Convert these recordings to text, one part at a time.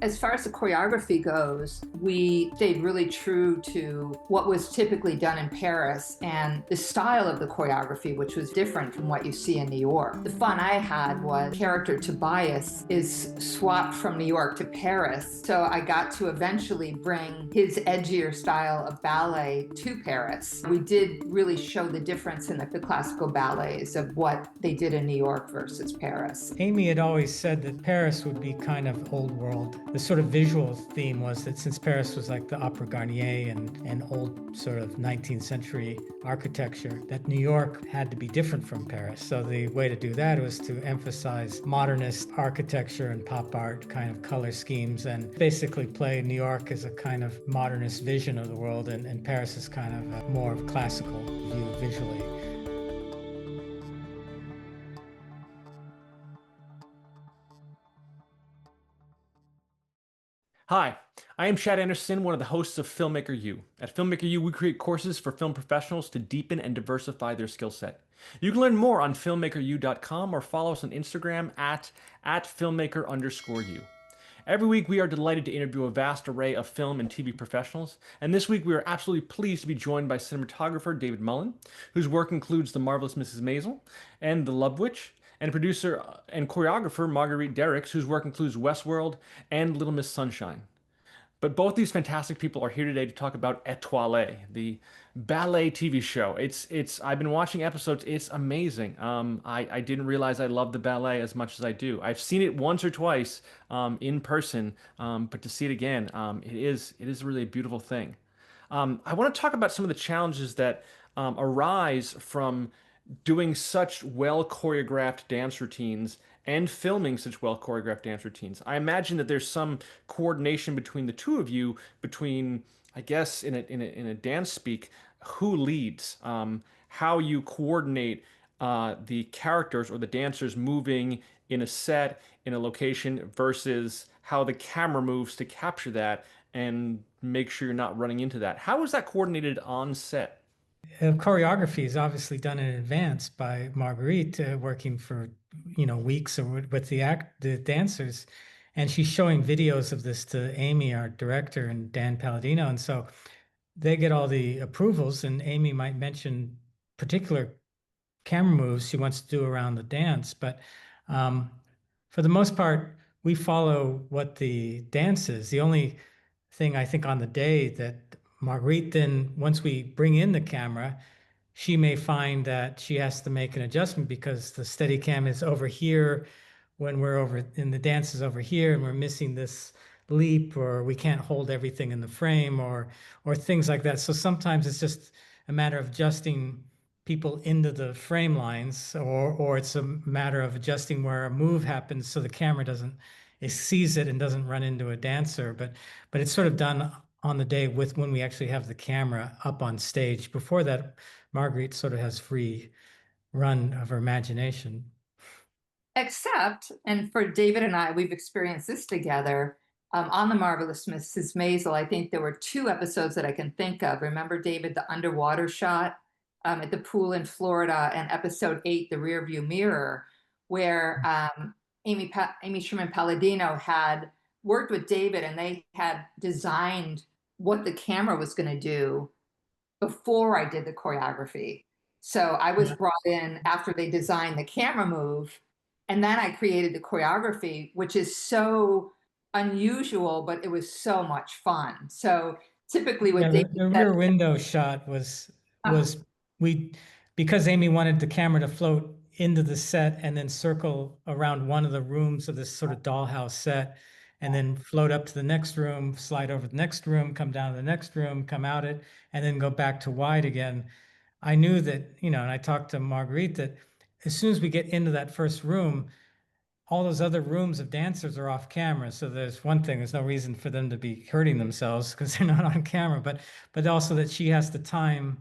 As far as the choreography goes, we stayed really true to what was typically done in Paris and the style of the choreography, which was different from what you see in New York. The fun I had was character Tobias is swapped from New York to Paris, so I got to eventually bring his edgier style of ballet to Paris. We did really show the difference in the classical ballets of what they did in New York versus Paris. Amy had always said that Paris would be kind of old world. The sort of visual theme was that since Paris was like the Opera Garnier and old sort of 19th century architecture, that New York had to be different from Paris. So the way to do that was to emphasize modernist architecture and pop art kind of color schemes and basically play New York as a kind of modernist vision of the world and Paris is kind of a more classical view visually. Hi, I am Chad Anderson, one of the hosts of Filmmaker U. At Filmmaker U, we create courses for film professionals to deepen and diversify their skill set. You can learn more on filmmakeru.com or follow us on Instagram at filmmaker_u. Every week, we are delighted to interview a vast array of film and TV professionals, and this week we are absolutely pleased to be joined by cinematographer David Mullen, whose work includes The Marvelous Mrs. Maisel and The Love Witch, and producer and choreographer Marguerite Derricks, whose work includes Westworld and Little Miss Sunshine. But both these fantastic people are here today to talk about Étoile, the ballet TV show. I've been watching episodes. It's amazing. I didn't realize I loved the ballet as much as I do. I've seen it once or twice in person, but to see it again, it is really a beautiful thing. I want to talk about some of the challenges that arise from doing such well choreographed dance routines and filming such well choreographed dance routines. I imagine that there's some coordination between the two of you, between, I guess, in a dance speak, who leads, how you coordinate the characters or the dancers moving in a set, in a location, versus how the camera moves to capture that and make sure you're not running into that. How is that coordinated on set? Choreography is obviously done in advance by Marguerite, working for weeks or with the dancers, and she's showing videos of this to Amy, our director, and Dan Palladino, and so they get all the approvals. And Amy might mention particular camera moves she wants to do around the dance, but for the most part, we follow what the dance is. The only thing I think on the day that Marguerite, then once we bring in the camera, she may find that she has to make an adjustment because the steady cam is over here when we're over and the dance is over here and we're missing this leap, or we can't hold everything in the frame, or things like that. So sometimes it's just a matter of adjusting people into the frame lines, or it's a matter of adjusting where a move happens so the camera doesn't, it sees it and doesn't run into a dancer. But it's sort of done on the day with when we actually have the camera up on stage. Before that, Marguerite sort of has free run of her imagination. Except, and for David and I, we've experienced this together on The Marvelous Mrs. Maisel. I think there were two episodes that I can think of. Remember, David, the underwater shot at the pool in Florida, and episode 8, The Rearview Mirror, where Amy Sherman Palladino had worked with David and they had designed what the camera was going to do before I did the choreography. So I was brought in after they designed the camera move, and then I created the choreography, which is so unusual, but it was so much fun. So typically what David the said, rear window shot was we, because Amy wanted the camera to float into the set and then circle around one of the rooms of this sort of dollhouse set, and then float up to the next room, slide over the next room, come down to the next room, come out it, and then go back to wide again. I knew that, and I talked to Marguerite that as soon as we get into that first room, all those other rooms of dancers are off camera. So there's one thing, there's no reason for them to be hurting themselves because they're not on camera, but also that she has to time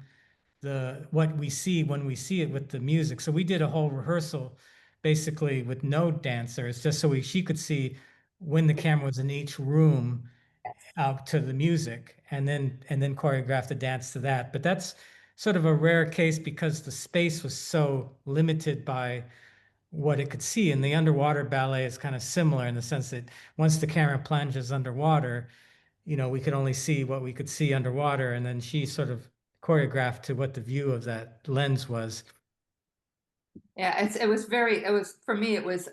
what we see when we see it with the music. So we did a whole rehearsal basically with no dancers, just so she could see when the camera was in each room out to the music, and then choreograph the dance to that. But that's sort of a rare case because the space was so limited by what it could see. And the underwater ballet is kind of similar in the sense that once the camera plunges underwater, we could only see what we could see underwater. And then she sort of choreographed to what the view of that lens was. Yeah, for me, it was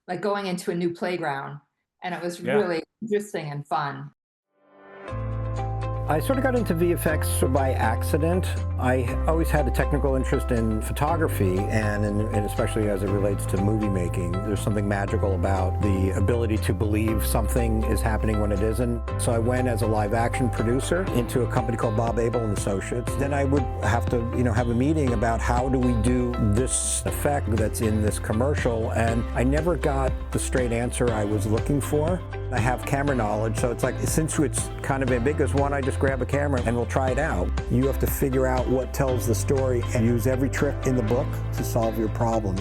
like going into a new playground, and it was Yeah. really interesting and fun. I sort of got into VFX by accident. I always had a technical interest in photography, and especially as it relates to movie making. There's something magical about the ability to believe something is happening when it isn't. So I went as a live action producer into a company called Bob Abel and Associates. Then I would have to, have a meeting about how do we do this effect that's in this commercial, and I never got the straight answer I was looking for. I have camera knowledge, so it's like, since it's kind of ambiguous, why don't I just grab a camera and we'll try it out. You have to figure out what tells the story and use every trick in the book to solve your problem.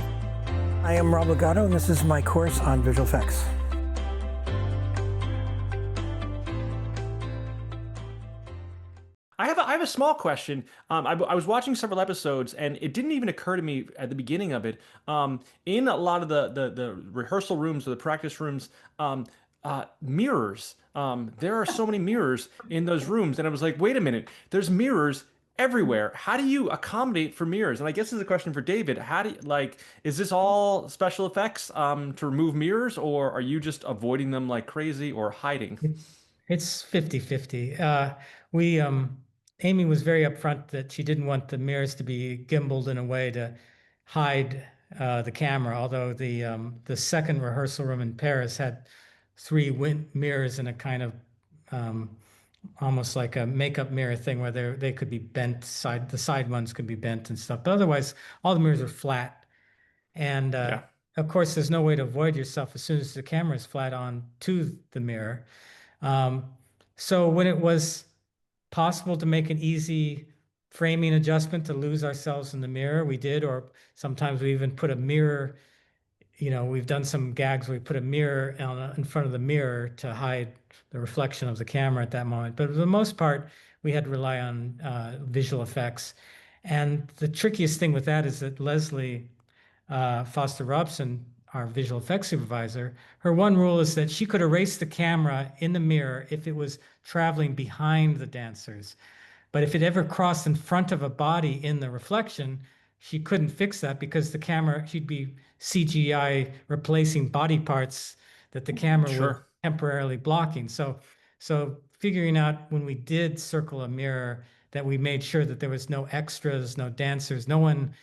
I am Rob Legato, and this is my course on visual effects. I have a small question. I was watching several episodes, and it didn't even occur to me at the beginning of it. In a lot of the rehearsal rooms or the practice rooms, mirrors. There are so many mirrors in those rooms, and I was like, wait a minute, there's mirrors everywhere. How do you accommodate for mirrors? And I guess this is a question for David. How do you, is this all special effects to remove mirrors, or are you just avoiding them like crazy or hiding? It's 50-50. We Amy was very upfront that she didn't want the mirrors to be gimbaled in a way to hide the camera. Although the second rehearsal room in Paris had three mirrors in a kind of almost like a makeup mirror thing where they could be bent the side ones could be bent and stuff. But otherwise, all the mirrors are flat. And Yeah. of course, there's no way to avoid yourself as soon as the camera is flat on to the mirror. Um, so when it was possible to make an easy framing adjustment to lose ourselves in the mirror, we did, or sometimes we even put a mirror, we've done some gags where we put a mirror in front of the mirror to hide the reflection of the camera at that moment. But for the most part, we had to rely on visual effects. And the trickiest thing with that is that Leslie Foster Robson, our visual effects supervisor, her one rule is that she could erase the camera in the mirror if it was traveling behind the dancers. But if it ever crossed in front of a body in the reflection, she couldn't fix that because the camera, she'd be CGI replacing body parts that the camera would Sure. temporarily blocking. So figuring out when we did circle a mirror that we made sure that there was no extras, no dancers, no one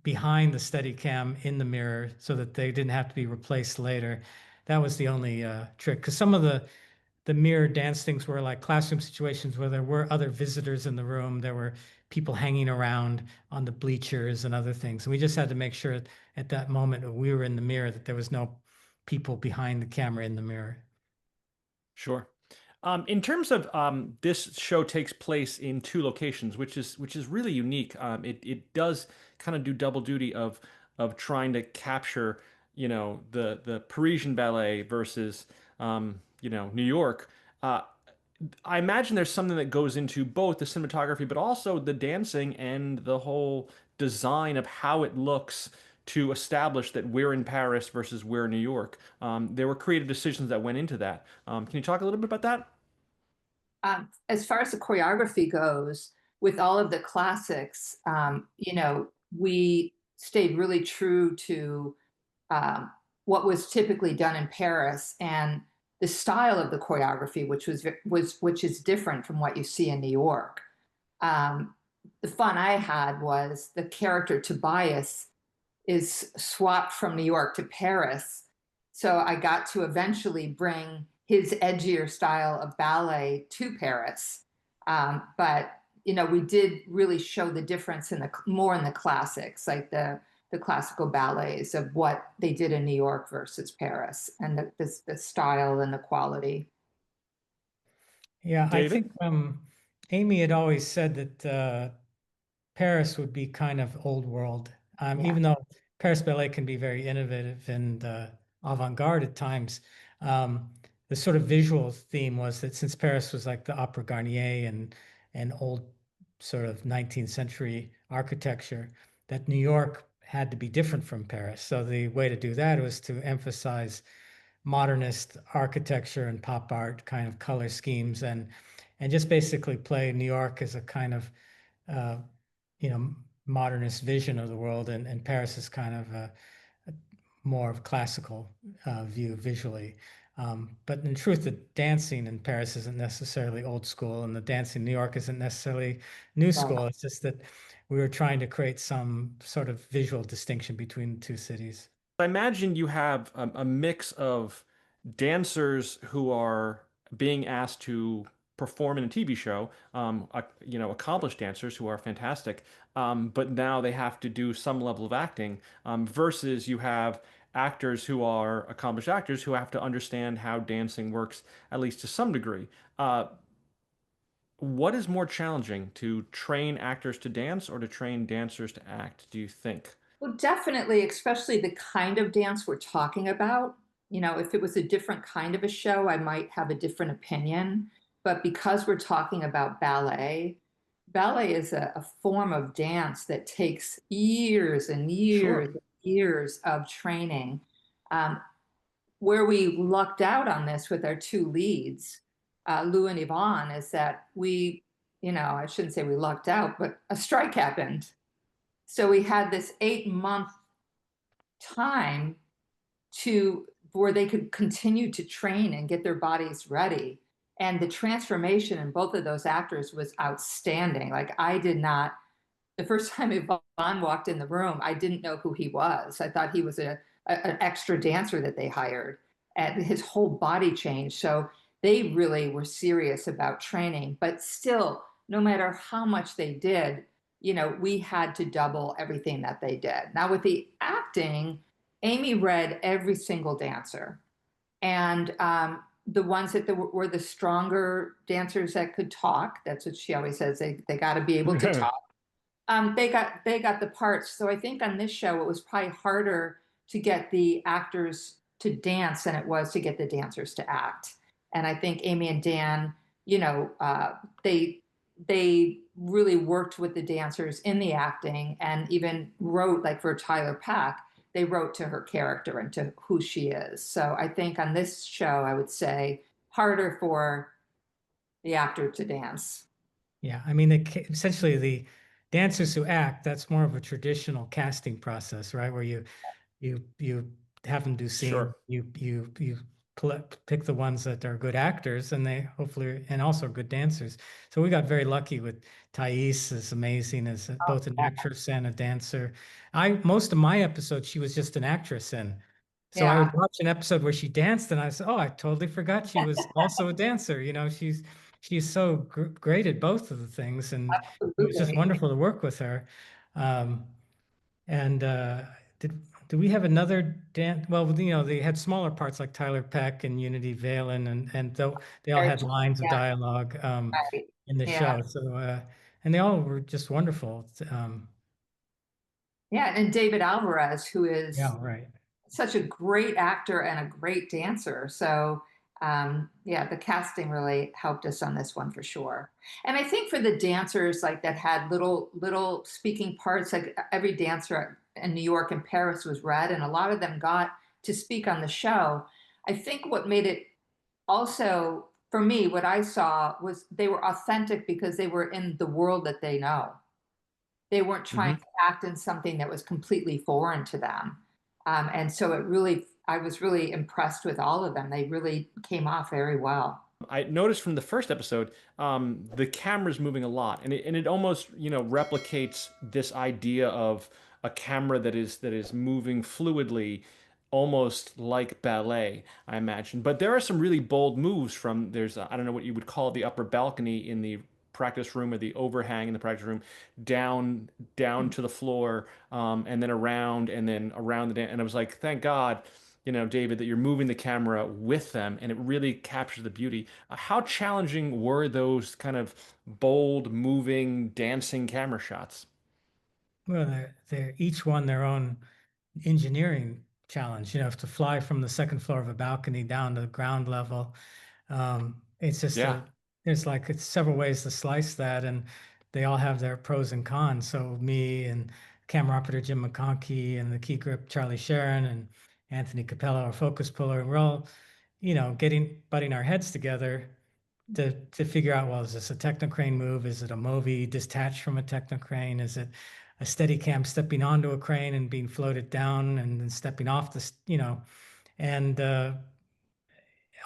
behind the Steadicam in the mirror so that they didn't have to be replaced later. That was the only trick. Because some of the mirror dance things were like classroom situations where there were other visitors in the room. There were people hanging around on the bleachers and other things. And we just had to make sure at that moment when we were in the mirror that there was no people behind the camera in the mirror. Sure. In terms of this show takes place in two locations, which is really unique. It does kind of do double duty of trying to capture, the Parisian ballet versus New York. I imagine there's something that goes into both the cinematography, but also the dancing and the whole design of how it looks to establish that we're in Paris versus we're in New York. There were creative decisions that went into that. Can you talk a little bit about that? As far as the choreography goes, with all of the classics, we stayed really true to what was typically done in Paris and the style of the choreography, which is different from what you see in New York. The fun I had was the character Tobias is swapped from New York to Paris. So I got to eventually bring his edgier style of ballet to Paris. But we did really show the difference more in the classics, like the classical ballets of what they did in New York versus Paris, and the style and the quality. Yeah, I David? think Amy had always said that Paris would be kind of old world, Yeah. even though Paris Ballet can be very innovative and avant-garde at times. The sort of visual theme was that since Paris was like the Opera Garnier and old sort of 19th century architecture, that New York had to be different from Paris. So the way to do that was to emphasize modernist architecture and pop art kind of color schemes, and just basically play New York as a kind of uh, modernist vision of the world, and Paris is kind of a more of classical view visually. But in truth, the dancing in Paris isn't necessarily old school, and the dancing in New York isn't necessarily new Right. school. It's just that we were trying to create some sort of visual distinction between the two cities. I imagine you have a mix of dancers who are being asked to perform in a TV show, accomplished dancers who are fantastic, but now they have to do some level of acting, versus you have actors who are accomplished actors who have to understand how dancing works, at least to some degree. Uh, what is more challenging, to train actors to dance or to train dancers to act, do you think? Well, definitely, especially the kind of dance we're talking about. If it was a different kind of a show, I might have a different opinion. But because we're talking about ballet, ballet is a form of dance that takes years and years Sure. and years of training. Um, where we lucked out on this with our two leads, Lou and Yvonne, is that I shouldn't say we lucked out, but a strike happened. So we had this 8-month time to where they could continue to train and get their bodies ready. And the transformation in both of those actors was outstanding. Like I did not, the first time Yvonne walked in the room, I didn't know who he was. I thought he was an extra dancer that they hired, and his whole body changed. So they really were serious about training, but still, no matter how much they did, we had to double everything that they did. Now, with the acting, Amy read every single dancer. And the ones that were the stronger dancers that could talk, that's what she always says, they got to be able to talk. They got the parts. So I think on this show, it was probably harder to get the actors to dance than it was to get the dancers to act. And I think Amy and Dan, they really worked with the dancers in the acting, and even wrote, like for Tyler Pack, they wrote to her character and to who she is. So I think on this show, I would say harder for the actor to dance. Yeah, I mean, essentially the dancers who act, that's more of a traditional casting process, right? Where you have them do scene, Sure. you pick the ones that are good actors, and they hopefully, and also good dancers. So we got very lucky with Thais, is amazing as both an actress and a dancer. Most of my episodes she was just an actress in. So I Yeah, would watch an episode where she danced, and I said, "Oh, I totally forgot she was also a dancer." She's so great at both of the things, and it was just absolutely. wonderful to work with her. Um, and did we have another dance? Well, they had smaller parts like Tyler Peck and Unity Valen, and though they all Very had true. lines of Yeah, dialogue right. in the Yeah. show. So and they all were just wonderful. Yeah. And David Alvarez, who is Yeah, right. such a great actor and a great dancer. So, yeah, the casting really helped us on this one for sure. And I think for the dancers, like that had little speaking parts, like every dancer in New York and Paris was read, and a lot of them got to speak on the show. I think what made it also, for me, what I saw was they were authentic because they were in the world that they know. They weren't trying Hmm. to act in something that was completely foreign to them. And so I was really impressed with all of them. They really came off very well. I noticed from the first episode, the camera's moving a lot, and it almost, replicates this idea of a camera that is moving fluidly, almost like ballet, I imagine. But there are some really bold moves from I don't know what you would call the upper balcony in the practice room, or the overhang in the practice room, down to the floor, and then around, and then around the and I was like, thank God, David, that you're moving the camera with them, and it really captures the beauty. How challenging were those kind of bold, moving, dancing camera shots? Well, they're each one their own engineering challenge. To fly from the second floor of a balcony down to the ground level. It's just Yeah. it's several ways to slice that, and they all have their pros and cons. So me and camera operator Jim McConkey and the key grip Charlie Sharon and Anthony Capello, our focus puller, and we're all, butting our heads together to figure out, well, is this a technocrane move? Is it a movie detached from a technocrane? Is it a steady cam stepping onto a crane and being floated down and then stepping off and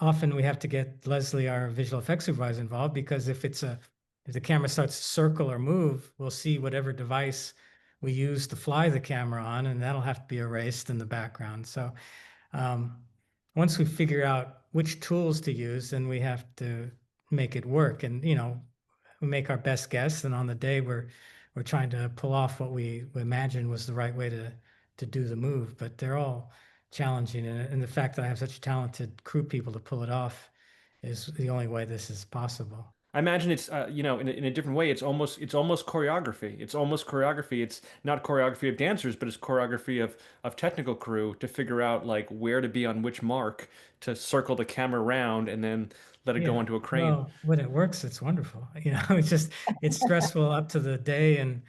often we have to get Leslie, our visual effects supervisor, involved, because if the camera starts to circle or move, we'll see whatever device we use to fly the camera on, and that'll have to be erased in the background. So um, once we figure out which tools to use, then we have to make it work. And we make our best guess, and on the day we're trying to pull off what we imagined was the right way to do the move. But they're all challenging, and the fact that I have such talented crew people to pull it off is the only way this is possible. I imagine it's in a different way. It's almost choreography. It's almost choreography. It's not choreography of dancers, but it's choreography of technical crew to figure out like where to be on which mark to circle the camera around and then let it go onto a crane. Well, when it works, it's wonderful. It's stressful up to the day, and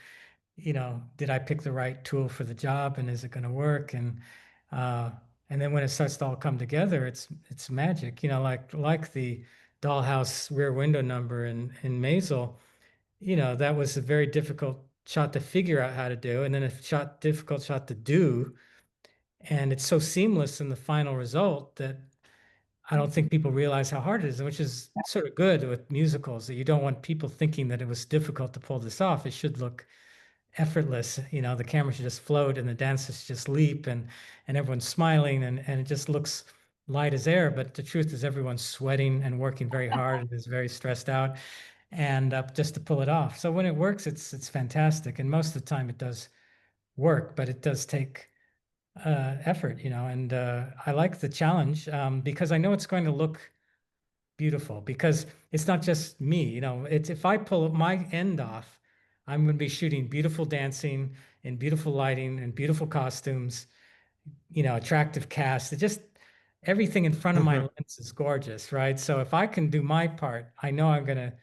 did I pick the right tool for the job, and is it going to work? And then when it starts to all come together, it's magic. Like the dollhouse rear window number in Maisel. That was a very difficult shot to figure out how to do, and then a difficult shot to do, and it's so seamless in the final result that I don't think people realize how hard it is, which is sort of good with musicals, that you don't want people thinking that it was difficult to pull this off. It should look effortless. The camera should just float and the dancers just leap and everyone's smiling and it just looks light as air. But the truth is everyone's sweating and working very hard and is very stressed out and just to pull it off. So when it works, it's fantastic. And most of the time it does work, but it does take effort, and I like the challenge because I know it's going to look beautiful, because it's not just me. It's if I pull my end off, I'm going to be shooting beautiful dancing and beautiful lighting and beautiful costumes, attractive cast. It just everything in front of my lens is gorgeous, right? So if I can do my part, I know I'm going to,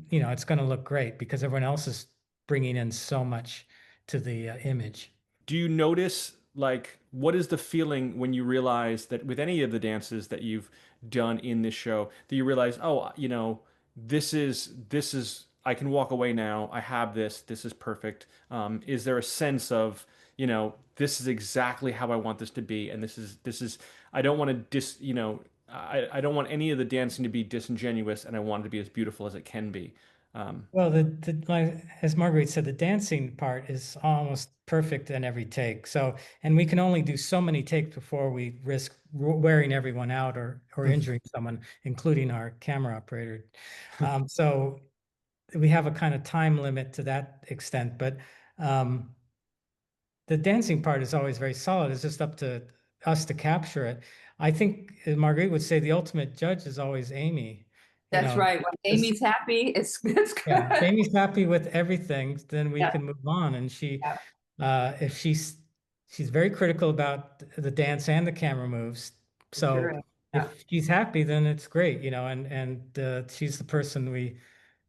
it's going to look great because everyone else is bringing in so much to the image. Do you notice like what is the feeling when you realize that with any of the dances that you've done in this show that you realize, oh, this is I can walk away now. I have this. This is perfect. Is there a sense of, this is exactly how I want this to be, and this is I don't want to I don't want any of the dancing to be disingenuous, and I want it to be as beautiful as it can be. Well, as Marguerite said, the dancing part is almost perfect in every take. So, and we can only do so many takes before we risk wearing everyone out or injuring someone, including our camera operator. So we have a kind of time limit to that extent, but the dancing part is always very solid. It's just up to us to capture it. I think Marguerite would say the ultimate judge is always Amy. That's right. When Amy's happy, it's good. Yeah, if Amy's happy with everything, then we can move on. And if she's very critical about the dance and the camera moves. So Sure. if she's happy, then it's great, and she's the person we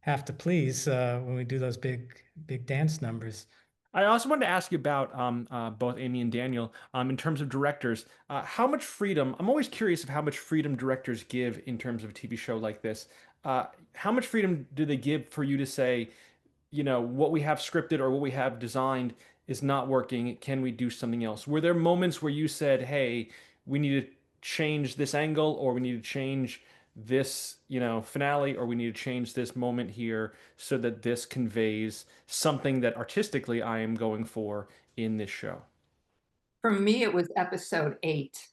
have to please when we do those big dance numbers. I also wanted to ask you about both Amy and Daniel in terms of directors. How much freedom? I'm always curious of how much freedom directors give in terms of a TV show like this. How much freedom do they give for you to say, what we have scripted or what we have designed is not working? Can we do something else? Were there moments where you said, hey, we need to change this angle, or we need to change this finale, or we need to change this moment here so that this conveys something that artistically I am going for in this show? For me, it was episode 8,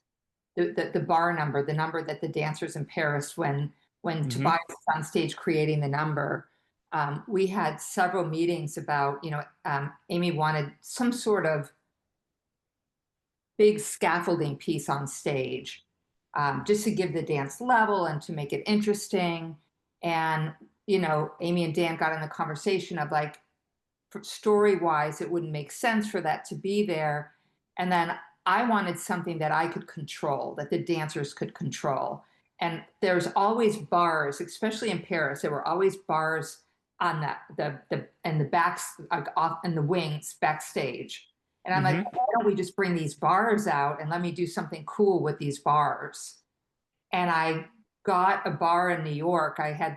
the bar number, the number that the dancers in Paris, when Tobias was on stage creating the number, we had several meetings about, Amy wanted some sort of big scaffolding piece on stage, just to give the dance level and to make it interesting. And, Amy and Dan got in the conversation of like, story-wise, it wouldn't make sense for that to be there. And then I wanted something that I could control, that the dancers could control. And there's always bars, especially in Paris, there were always bars on the and the backs off in the wings backstage. And I'm like, why don't we just bring these bars out and let me do something cool with these bars? And I got a bar in New York. I had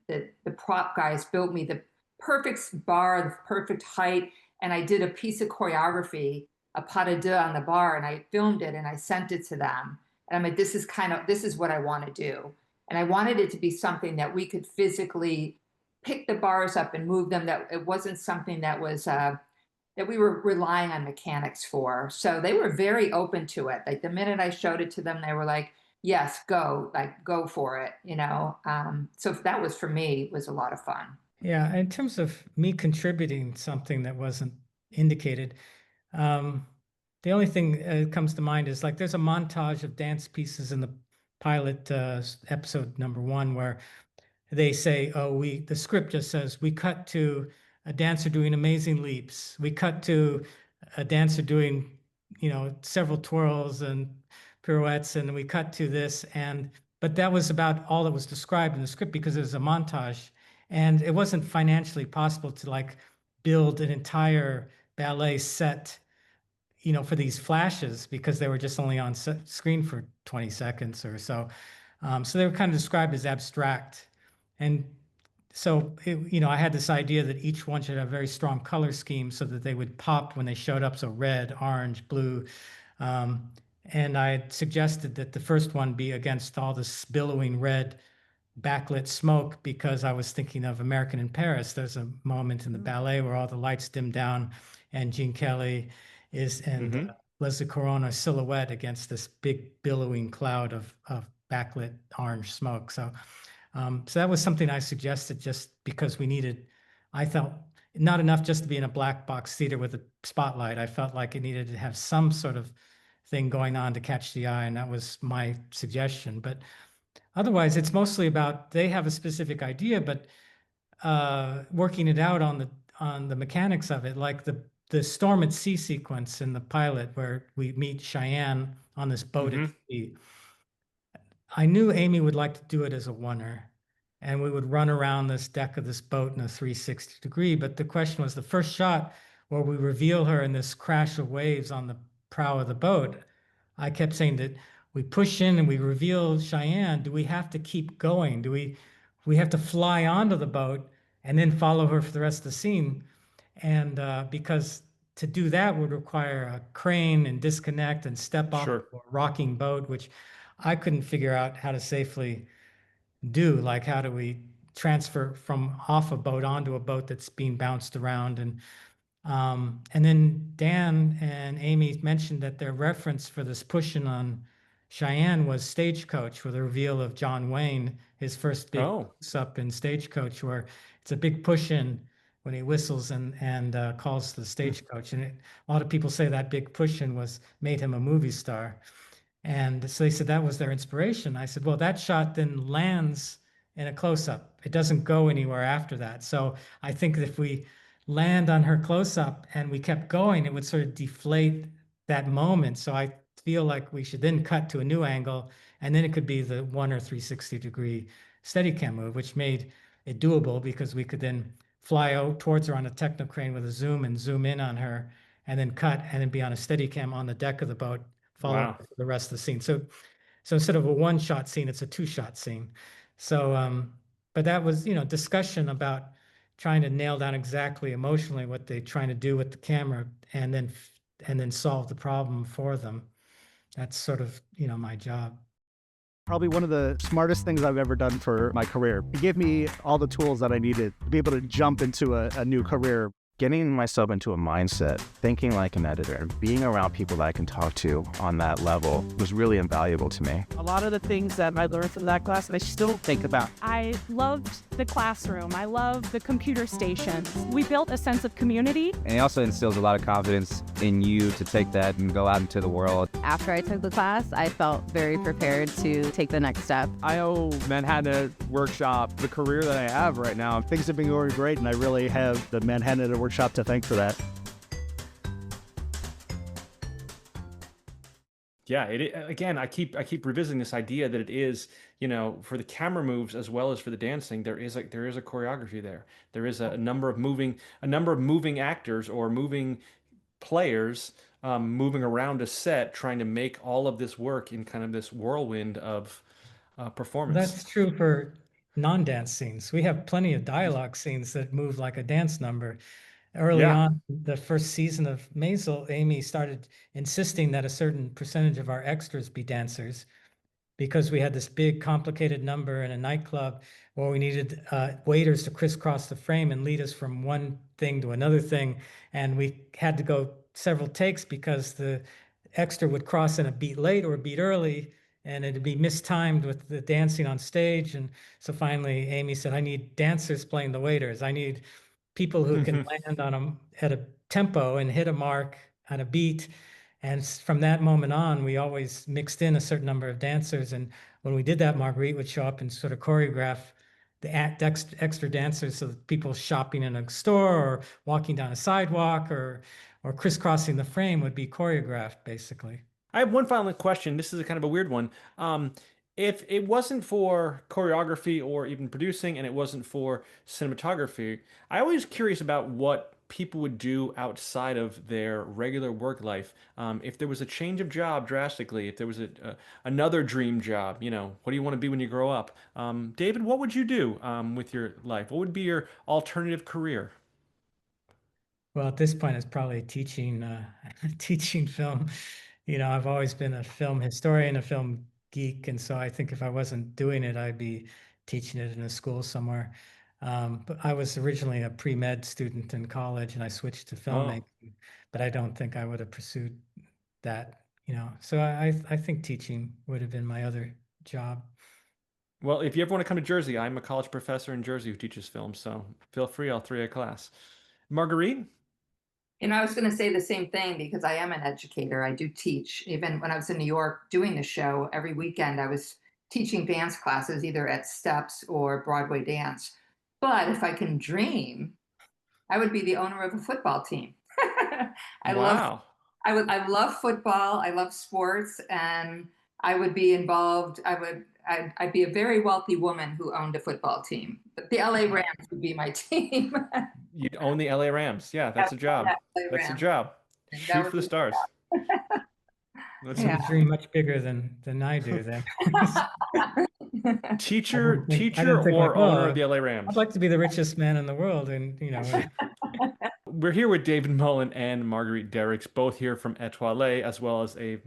the prop guys built me the perfect bar, the perfect height, and I did a piece of choreography, a pas de deux on the bar, and I filmed it and I sent it to them. And I'm like, this is what I want to do. And I wanted it to be something that we could physically pick the bars up and move them, that it wasn't something that was that we were relying on mechanics for. So they were very open to it. Like the minute I showed it to them, they were like, yes, go, like go for it, you know? So that was, for me, was a lot of fun. Yeah, in terms of me contributing something that wasn't indicated, the only thing that comes to mind is like there's a montage of dance pieces in the pilot episode #1 where they say, oh, the script just says, we cut to a dancer doing amazing leaps. We cut to a dancer doing, several twirls and pirouettes, and we cut to this. But that was about all that was described in the script because it was a montage. And it wasn't financially possible to like build an entire ballet set, for these flashes because they were just only on screen for 20 seconds or so. So they were kind of described as abstract. And so, I had this idea that each one should have a very strong color scheme so that they would pop when they showed up. So red, orange, blue. And I had suggested that the first one be against all this billowing red backlit smoke because I was thinking of American in Paris. There's a moment in the ballet where all the lights dim down and Gene Kelly and Leslie Corona silhouette against this big billowing cloud of backlit orange smoke. So that was something I suggested just because I felt not enough just to be in a black box theater with a spotlight. I felt like it needed to have some sort of thing going on to catch the eye, and that was my suggestion. But otherwise, it's mostly about they have a specific idea, but working it out on the mechanics of it, like the storm at sea sequence in the pilot where we meet Cheyenne on this boat at sea. I knew Amy would like to do it as a oneer, and we would run around this deck of this boat in a 360 degree. But the question was the first shot where we reveal her in this crash of waves on the prow of the boat. I kept saying that we push in and we reveal Cheyenne. Do we have to keep going? Do we have to fly onto the boat and then follow her for the rest of the scene? And because to do that would require a crane and disconnect and step off a rocking boat, which I couldn't figure out how to safely do. Like, how do we transfer from off a boat onto a boat that's being bounced around? And then Dan and Amy mentioned that their reference for this pushing on Cheyenne was Stagecoach, with a reveal of John Wayne, his first big up in Stagecoach, where it's a big push in when he whistles and calls the stagecoach. And a lot of people say that big push in made him a movie star. And so they said that was their inspiration. I said, well, that shot then lands in a close-up. It doesn't go anywhere after that. So I think that if we land on her close-up and we kept going, it would sort of deflate that moment. So I feel like we should then cut to a new angle, and then it could be the 1 or 360 degree Steadicam move, which made it doable because we could then fly out towards her on a techno crane with a zoom and zoom in on her, and then cut and then be on a Steadicam on the deck of the boat, follow the rest of the scene. So instead of a one-shot scene, it's a two-shot scene. So, but that was, discussion about trying to nail down exactly emotionally what they're trying to do with the camera, and then solve the problem for them. That's sort of, my job. Probably one of the smartest things I've ever done for my career. It gave me all the tools that I needed to be able to jump into a new career. Getting myself into a mindset, thinking like an editor, being around people that I can talk to on that level was really invaluable to me. A lot of the things that I learned from that class, I still think about. I loved the classroom. I loved the computer stations. We built a sense of community. And it also instills a lot of confidence in you to take that and go out into the world. After I took the class, I felt very prepared to take the next step. I owe Manhattan Workshop the career that I have right now. Things have been going great, and I really have the Manhattan Workshop to thank for that. Yeah, again, I keep revisiting this idea that it is, for the camera moves as well as for the dancing, there is a choreography there. There is a number of moving actors or moving players moving around a set trying to make all of this work in kind of this whirlwind of performance. That's true for non-dance scenes. We have plenty of dialogue scenes that move like a dance number. Early Yeah. on, the first season of Maisel, Amy started insisting that a certain percentage of our extras be dancers, because we had this big complicated number in a nightclub where we needed waiters to crisscross the frame and lead us from one thing to another thing. And we had to go several takes because the extra would cross in a beat late or a beat early, and it'd be mistimed with the dancing on stage. And so finally, Amy said, I need dancers playing the waiters. I need people who can land on at a tempo and hit a mark on a beat. And from that moment on, we always mixed in a certain number of dancers. And when we did that, Marguerite would show up and sort of choreograph the extra dancers, so that people shopping in a store or walking down a sidewalk or crisscrossing the frame would be choreographed, basically. I have one final question. This is a kind of a weird one. If it wasn't for choreography or even producing, and it wasn't for cinematography, I always curious about what people would do outside of their regular work life. If there was a change of job drastically, if there was another dream job, what do you want to be when you grow up? David, what would you do with your life? What would be your alternative career? Well, at this point, it's probably teaching teaching film. I've always been a film historian, a film geek, and so I think if I wasn't doing it, I'd be teaching it in a school somewhere. But I was originally a pre-med student in college, and I switched to Oh. filmmaking, but I don't think I would have pursued that. So I think teaching would have been my other job. Well, if you ever want to come to Jersey, I'm a college professor in Jersey who teaches film, so feel free. I'll throw you a class. Marguerite? I was going to say the same thing because I am an educator. I do teach. Even when I was in New York doing the show, every weekend I was teaching dance classes, either at Steps or Broadway dance. But if I can dream, I would be the owner of a football team. I love Wow. I love football. I love sports, and I would be involved. I'd be a very wealthy woman who owned a football team. But the LA Rams would be my team. You'd own the LA Rams. Yeah, that's a job. LA That's a Rams, job. and that Shoot would for the be stars. That's You yeah. dream much bigger than I do then. teacher, I teacher didn't think like, or owner of oh, the LA I'd Rams. like to be the richest man in the world. And, We're here with David Mullen and Marguerite Derricks, both here from Étoile, as well as a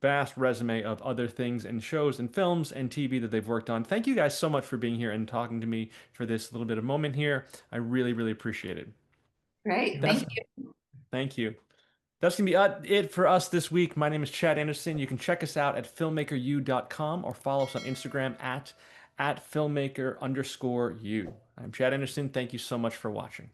vast resume of other things and shows and films and TV that they've worked on. Thank you guys so much for being here and talking to me for this little bit of moment here. I really, really appreciate it. Great. That's Thank you. Thank you. That's going to be it for us this week. My name is Chad Anderson. You can check us out at filmmakeru.com or follow us on Instagram at filmmaker_u. I'm Chad Anderson. Thank you so much for watching.